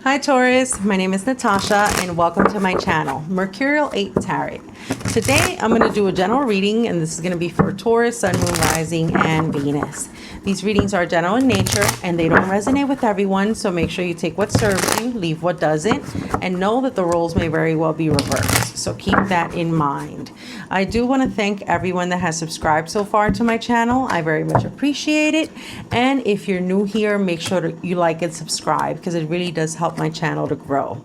Hi Taurus, my name is Natasha and welcome to my channel, Mercurial 8 Tarot. Today I'm going to do a general reading and this is going to be for Taurus, Sun, Moon, Rising, and Venus. These readings are general in nature and they don't resonate with everyone, so make sure you take what serves you, leave what doesn't, and know that the roles may very well be reversed. So keep that in mind. I do want to thank everyone that has subscribed so far to my channel. I very much appreciate it. And if you're new here, make sure that you like and subscribe because it really does help my channel to grow.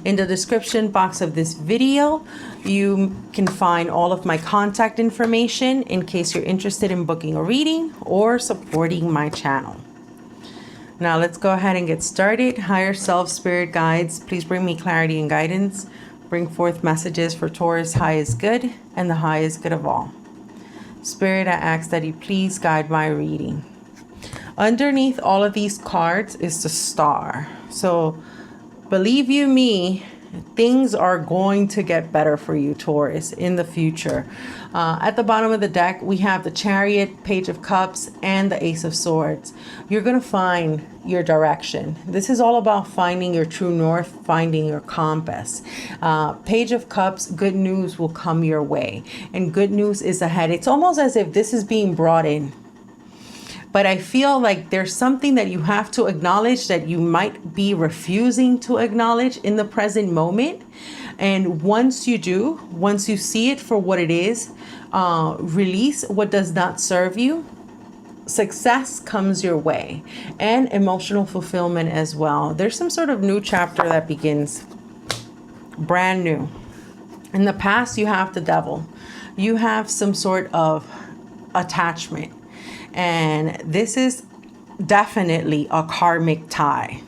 In the description box of this video, you can find all of my contact information in case you're interested in booking a reading or supporting my channel. Now let's go ahead and get started. Higher self, spirit guides, please bring me clarity and guidance. Bring forth messages for Taurus, high is good and the highest good of all. Spirit, I ask that you please guide my reading. Underneath all of these cards is the star. So believe you me, things are going to get better for you, Taurus, in the future. At the bottom of the deck, we have the Chariot, Page of Cups, and the Ace of Swords. You're going to find your direction. This is all about finding your true north, finding your compass. Page of Cups, good news will come your way. And good news is ahead. It's almost as if this is being brought in. But I feel like there's something that you have to acknowledge that you might be refusing to acknowledge in the present moment. And once you do, once you see it for what it is, release what does not serve you, success comes your way and emotional fulfillment as well. There's some sort of new chapter that begins, brand new. In the past, you have the devil. You have some sort of attachment. And this is definitely a karmic tie.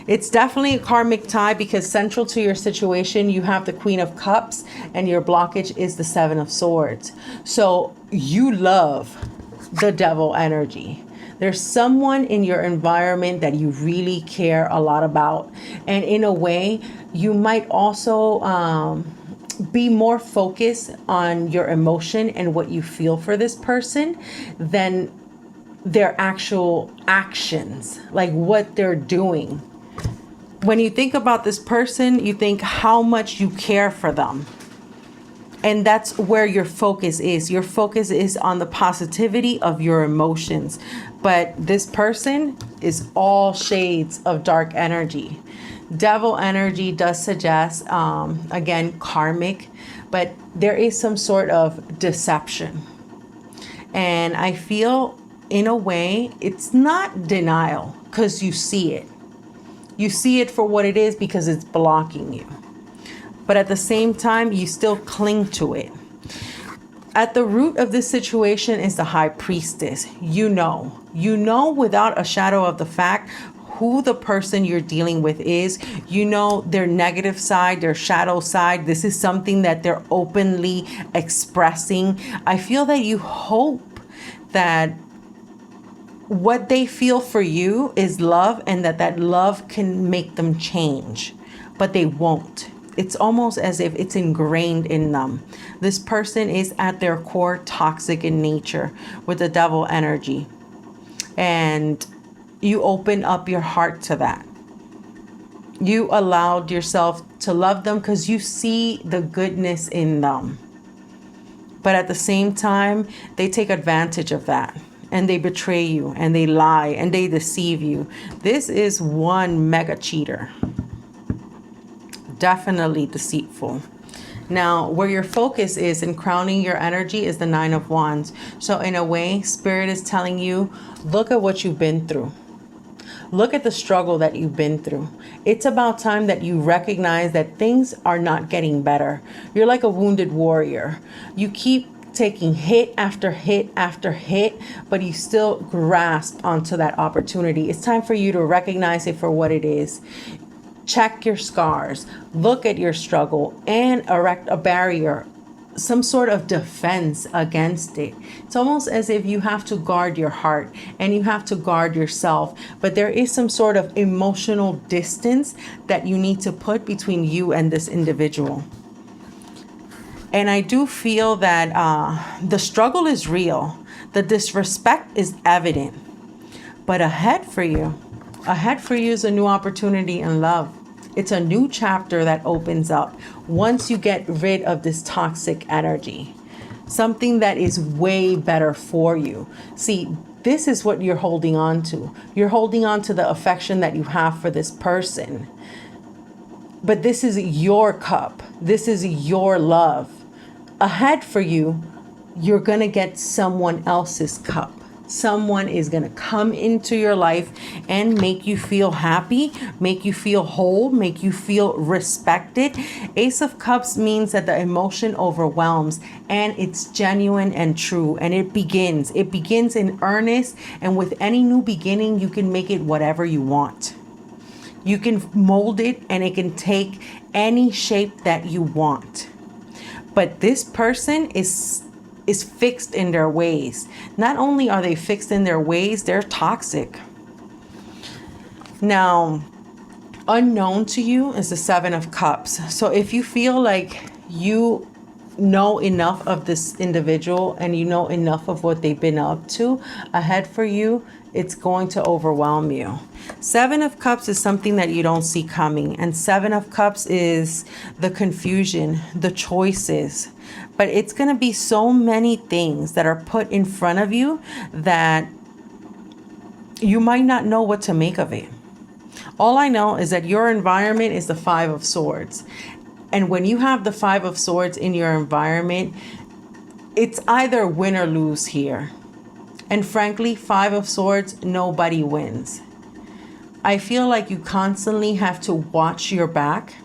It's definitely a karmic tie because central to your situation, you have the Queen of Cups and your blockage is the Seven of Swords. So you love the devil energy. There's someone in your environment that you really care a lot about. And in a way, you might also be more focused on your emotion and what you feel for this person than their actual actions, like what they're doing. When you think about this person, you think how much you care for them. And that's where your focus is. Your focus is on the positivity of your emotions. But this person is all shades of dark energy. Devil energy does suggest, again, karmic, but there is some sort of deception. And I feel in a way, it's not denial because you see it. You see it for what it is because it's blocking you. But at the same time, you still cling to it. At the root of this situation is the High Priestess. You know without a shadow of the fact who the person you're dealing with is. You know their negative side, their shadow side. This is something that they're openly expressing. I feel that you hope that what they feel for you is love and that love can make them change, but they won't. It's almost as if it's ingrained in them. This person is at their core toxic in nature with the devil energy. And you open up your heart to that. You allowed yourself to love them because you see the goodness in them. But at the same time, they take advantage of that. And they betray you. And they lie. And they deceive you. This is one mega cheater. Definitely deceitful. Now, where your focus is in crowning your energy is the Nine of Wands. So in a way, Spirit is telling you, look at what you've been through. Look at the struggle that you've been through. It's about time that you recognize that things are not getting better. You're like a wounded warrior. You keep taking hit after hit after hit, but you still grasp onto that opportunity. It's time for you to recognize it for what it is. Check your scars, look at your struggle, and erect a barrier, some sort of defense against it. It's almost as if you have to guard your heart and you have to guard yourself, but there is some sort of emotional distance that you need to put between you and this individual. And I do feel that the struggle is real. The disrespect is evident. But ahead for you, Ahead for you is a new opportunity in love. It's a new chapter that opens up once you get rid of this toxic energy. Something that is way better for you. See, this is what you're holding on to. You're holding on to the affection that you have for this person. But this is your cup. This is your love. Ahead for you, you're going to get someone else's cup. Someone is going to come into your life and make you feel happy, make you feel whole, make you feel respected. Ace of Cups means that the emotion overwhelms and it's genuine and true, and it begins in earnest. And with any new beginning, you can make it whatever you want. You can mold it and it can take any shape that you want. But this person is fixed in their ways. Not only are they fixed in their ways, they're toxic. Now, unknown to you is the Seven of Cups. So if you feel like you know enough of this individual and you know enough of what they've been up to, ahead for you, it's going to overwhelm you. Seven of Cups is something that you don't see coming. And Seven of Cups is the confusion, the choices. But it's going to be so many things that are put in front of you that you might not know what to make of it. All I know is that your environment is the Five of Swords. And when you have the Five of Swords in your environment, it's either win or lose here. And frankly, Five of Swords, nobody wins. I feel like you constantly have to watch your back,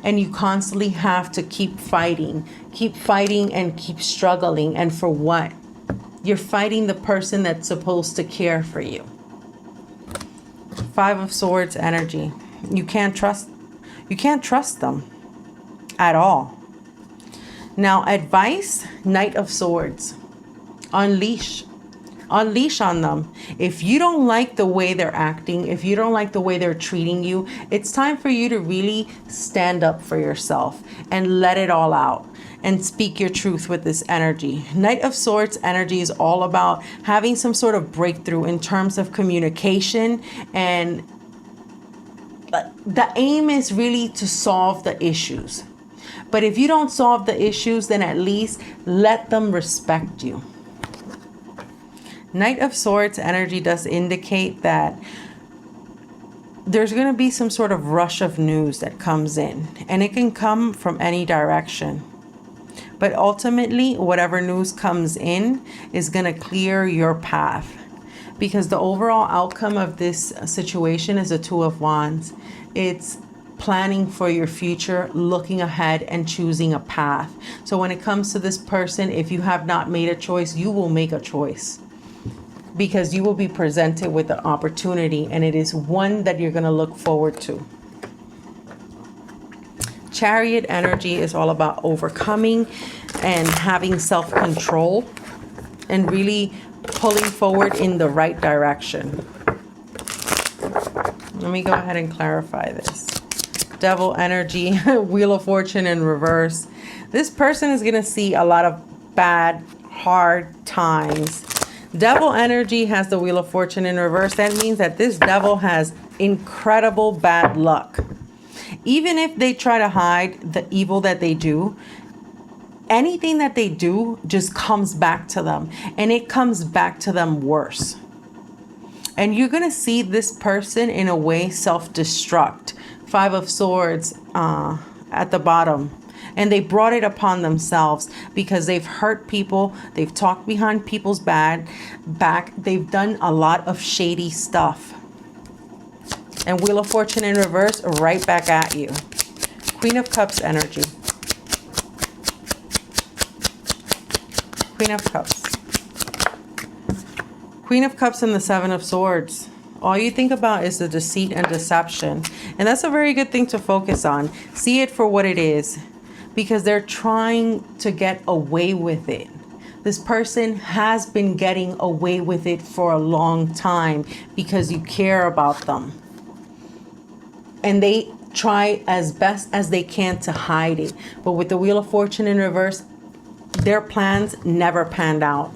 and you constantly have to keep fighting and keep struggling. And for what? You're fighting the person that's supposed to care for you. Five of Swords energy. You can't trust them at all. Now, advice, Knight of Swords. Unleash on them. If you don't like the way they're acting, if you don't like the way they're treating you, it's time for you to really stand up for yourself and let it all out and speak your truth with this energy. Knight of Swords energy is all about having some sort of breakthrough in terms of communication, and the aim is really to solve the issues. But if you don't solve the issues, then at least let them respect you. Knight of Swords energy does indicate that there's going to be some sort of rush of news that comes in, and it can come from any direction. But ultimately, whatever news comes in is going to clear your path, because the overall outcome of this situation is a Two of Wands. It's planning for your future, looking ahead and choosing a path. So when it comes to this person, if you have not made a choice, you will make a choice, because you will be presented with an opportunity, and it is one that you're going to look forward to. Chariot energy is all about overcoming and having self-control and really pulling forward in the right direction. Let me go ahead and clarify this. Devil energy, Wheel of Fortune in reverse. This person is going to see a lot of bad, hard times. Devil energy has the Wheel of Fortune in reverse. That means that this devil has incredible bad luck. Even if they try to hide the evil that they do, anything that they do just comes back to them, and it comes back to them worse. And you're going to see this person in a way self-destruct. Five of Swords at the bottom. And they brought it upon themselves because they've hurt people. They've talked behind people's back. They've done a lot of shady stuff. And Wheel of Fortune in reverse, right back at you. Queen of Cups energy. Queen of Cups. Queen of Cups and the Seven of Swords. All you think about is the deceit and deception. And that's a very good thing to focus on. See it for what it is, because they're trying to get away with it. This person has been getting away with it for a long time because you care about them. And they try as best as they can to hide it. But with the Wheel of Fortune in reverse, their plans never panned out.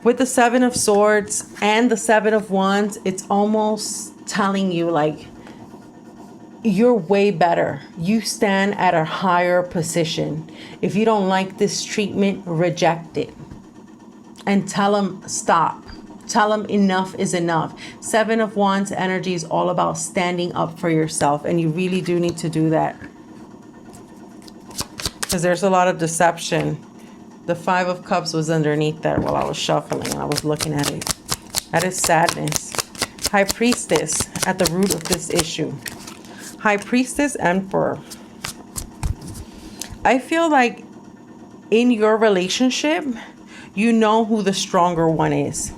With the Seven of Swords and the Seven of Wands, it's almost telling you like you're way better. You stand at a higher position. If you don't like this treatment, reject it. And tell them stop. Tell them enough is enough. Seven of Wands energy is all about standing up for yourself. And you really do need to do that. Because there's a lot of deception. The Five of Cups was underneath that while I was shuffling and I was looking at it. That is sadness. High Priestess at the root of this issue. High Priestess, Emperor. I feel like in your relationship, you know who the stronger one is.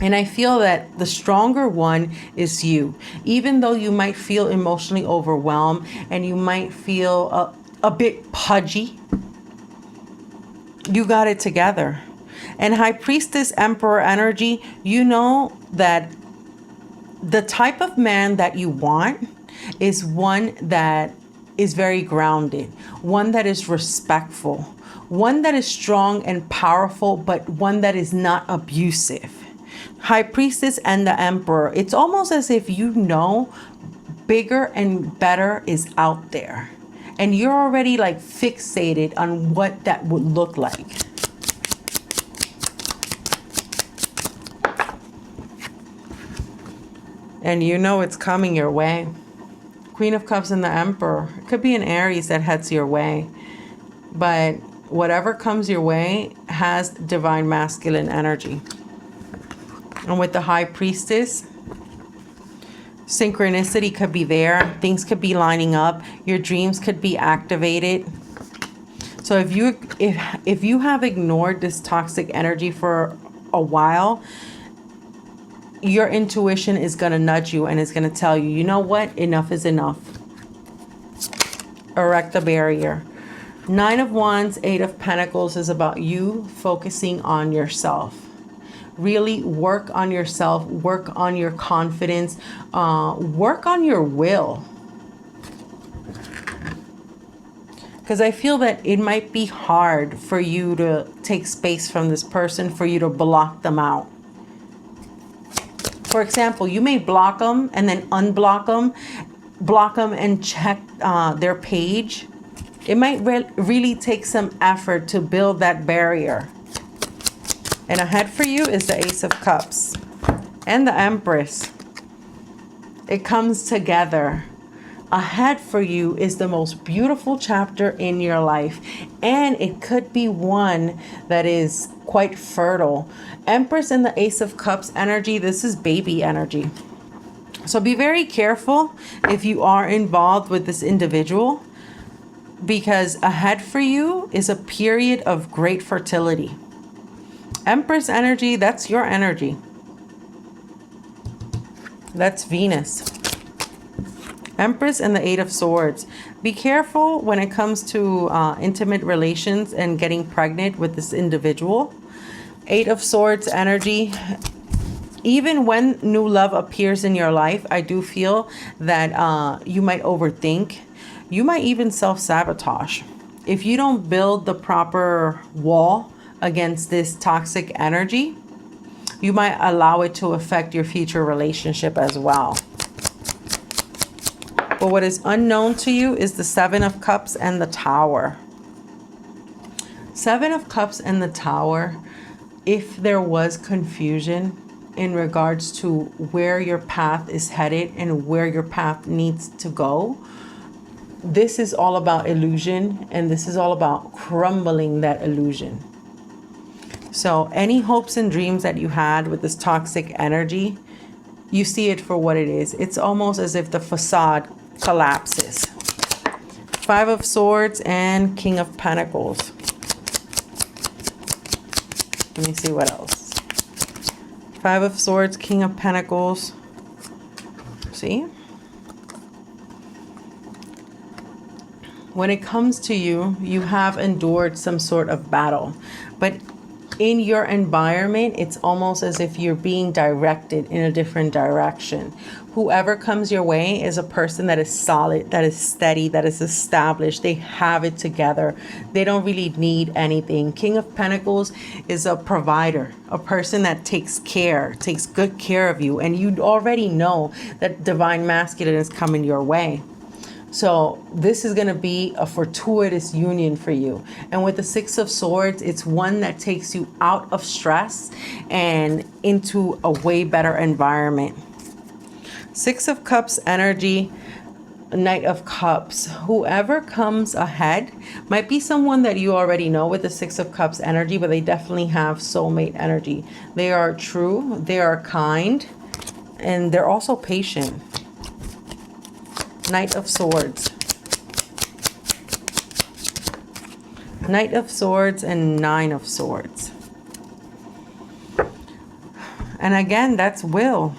And I feel that the stronger one is you. Even though you might feel emotionally overwhelmed and you might feel a bit pudgy, you got it together. And High Priestess, Emperor energy, you know that the type of man that you want is one that is very grounded, one that is respectful, one that is strong and powerful, but one that is not abusive. High Priestess and the Emperor, it's almost as if you know bigger and better is out there. And you're already like fixated on what that would look like. And you know it's coming your way. Queen of Cups and the Emperor. It could be an Aries that heads your way. But whatever comes your way has divine masculine energy. And with the High Priestess, synchronicity could be there. Things could be lining up. Your dreams could be activated. So if you have ignored this toxic energy for a while, your intuition is going to nudge you and it's going to tell you, you know what? Enough is enough. Erect a barrier. Nine of Wands, Eight of Pentacles is about you focusing on yourself. Really work on yourself, work on your confidence, work on your will. Because I feel that it might be hard for you to take space from this person, for you to block them out. For example, you may block them and then unblock them, block them and check their page. It might really take some effort to build that barrier. And ahead for you is the Ace of Cups and the Empress. It comes together. Ahead for you is the most beautiful chapter in your life. And it could be one that is quite fertile. Empress and the Ace of Cups energy, this is baby energy. So be very careful if you are involved with this individual, because ahead for you is a period of great fertility. Empress energy, that's your energy. That's Venus. Empress and the Eight of Swords. Be careful when it comes to intimate relations and getting pregnant with this individual. Eight of Swords energy. Even when new love appears in your life, I do feel that you might overthink. You might even self-sabotage. If you don't build the proper wall against this toxic energy, you might allow it to affect your future relationship as well. But what is unknown to you is the Seven of Cups and the Tower. Seven of Cups and the Tower, if there was confusion in regards to where your path is headed and where your path needs to go, this is all about illusion, and this is all about crumbling that illusion. So any hopes and dreams that you had with this toxic energy, you see it for what it is. It's almost as if the facade collapses. Five of Swords and King of Pentacles. Let me see what else. Five of Swords, King of Pentacles. See? When it comes to you, you have endured some sort of battle. But in your environment, it's almost as if you're being directed in a different direction. Whoever comes your way is a person that is solid, that is steady, that is established. They have it together. They don't really need anything. King of Pentacles is a provider, a person that takes good care of you. And you already know that divine masculine is coming your way. So this is going to be a fortuitous union for you. And with the Six of Swords, it's one that takes you out of stress and into a way better environment. Six of Cups energy, Knight of Cups. Whoever comes ahead might be someone that you already know with the Six of Cups energy, but they definitely have soulmate energy. They are true, they are kind, and they're also patient. Knight of Swords. Knight of Swords and Nine of Swords. And again, that's will.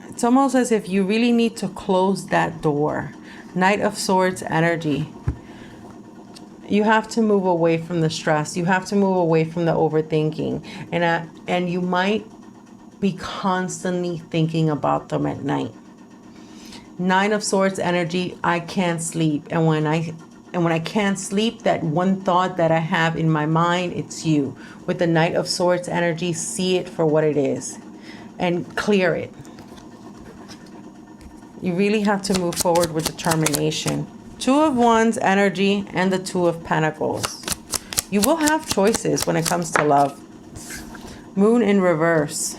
It's almost as if you really need to close that door. Knight of Swords energy. You have to move away from the stress. You have to move away from the overthinking. And you might be constantly thinking about them at night. Nine of Swords energy, I can't sleep. And when I can't sleep, that one thought that I have in my mind, it's you. With the Knight of Swords energy, see it for what it is and clear it. You really have to move forward with determination. Two of Wands energy and the Two of Pentacles. You will have choices when it comes to love. Moon in reverse.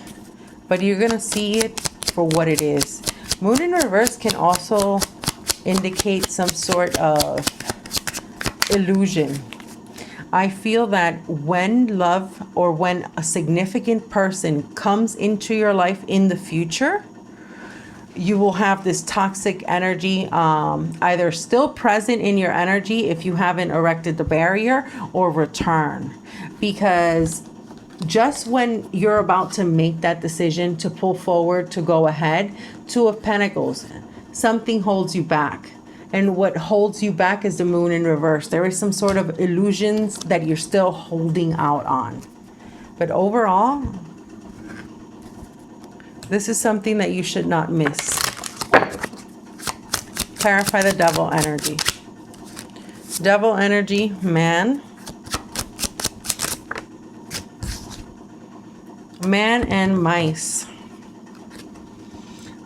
But you're going to see it for what it is. Moon in reverse can also indicate some sort of illusion. I feel that when love or when a significant person comes into your life in the future, you will have this toxic energy either still present in your energy if you haven't erected the barrier, or return. Because just when you're about to make that decision to pull forward, to go ahead, Two of Pentacles, something holds you back. And what holds you back is the Moon in reverse. There is some sort of illusions that you're still holding out on. But overall, this is something that you should not miss. Clarify the Devil energy. Devil energy, man. Man and mice.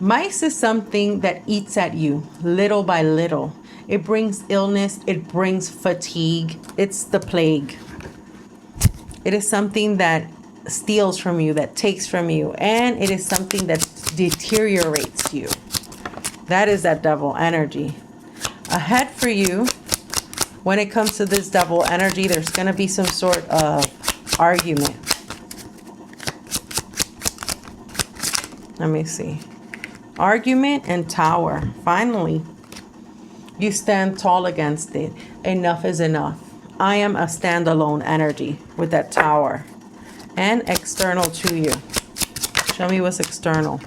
Mice is something that eats at you little by little. It brings illness. It brings fatigue. It's the plague. It is something that steals from you, that takes from you. And it is something that deteriorates you. That is that devil energy. Ahead for you, when it comes to this devil energy, there's going to be some sort of argument. Let me see. Argument and Tower. Finally, you stand tall against it. Enough is enough. I am a standalone energy with that Tower. And external to you. Show me what's external.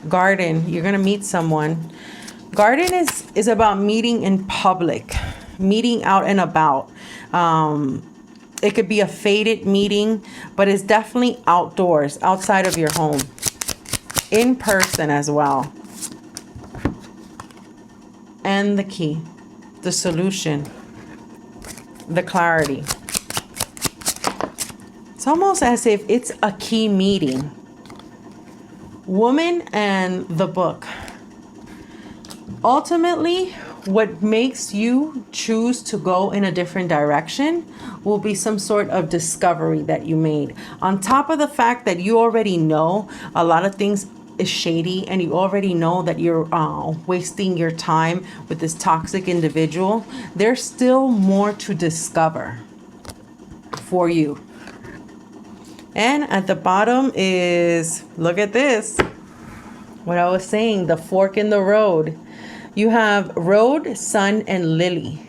Garden. You're going to meet someone. Garden is about meeting in public. Meeting out and about. It could be a faded meeting, but it's definitely outdoors, outside of your home. In person as well. And the key, the solution, the clarity. It's almost as if it's a key meeting. Woman and the Book. Ultimately, what makes you choose to go in a different direction will be some sort of discovery that you made. On top of the fact that you already know a lot of things is shady, and you already know that you're wasting your time with this toxic individual, there's still more to discover for you. And at the bottom is, look at this, what I was saying, the fork in the road. You have Road, Sun, and Lily.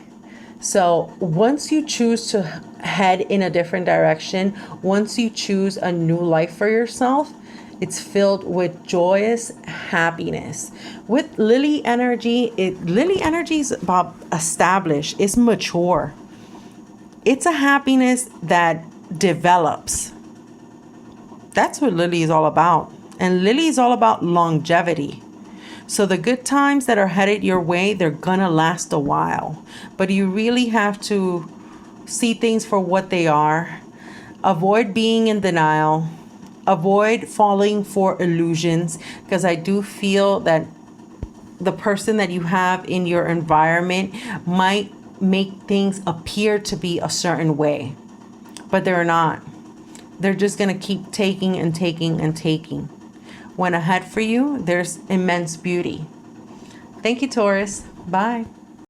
So once you choose to head in a different direction, once you choose a new life for yourself, it's filled with joyous happiness. With Lily energy, Lily energy is about established, it's mature. It's a happiness that develops. That's what Lily is all about. And Lily is all about longevity. So the good times that are headed your way, they're gonna last a while. But you really have to see things for what they are. Avoid being in denial. Avoid falling for illusions, because I do feel that the person that you have in your environment might make things appear to be a certain way, but they're not. They're just going to keep taking and taking and taking. When ahead for you, there's immense beauty. Thank you, Taurus. Bye.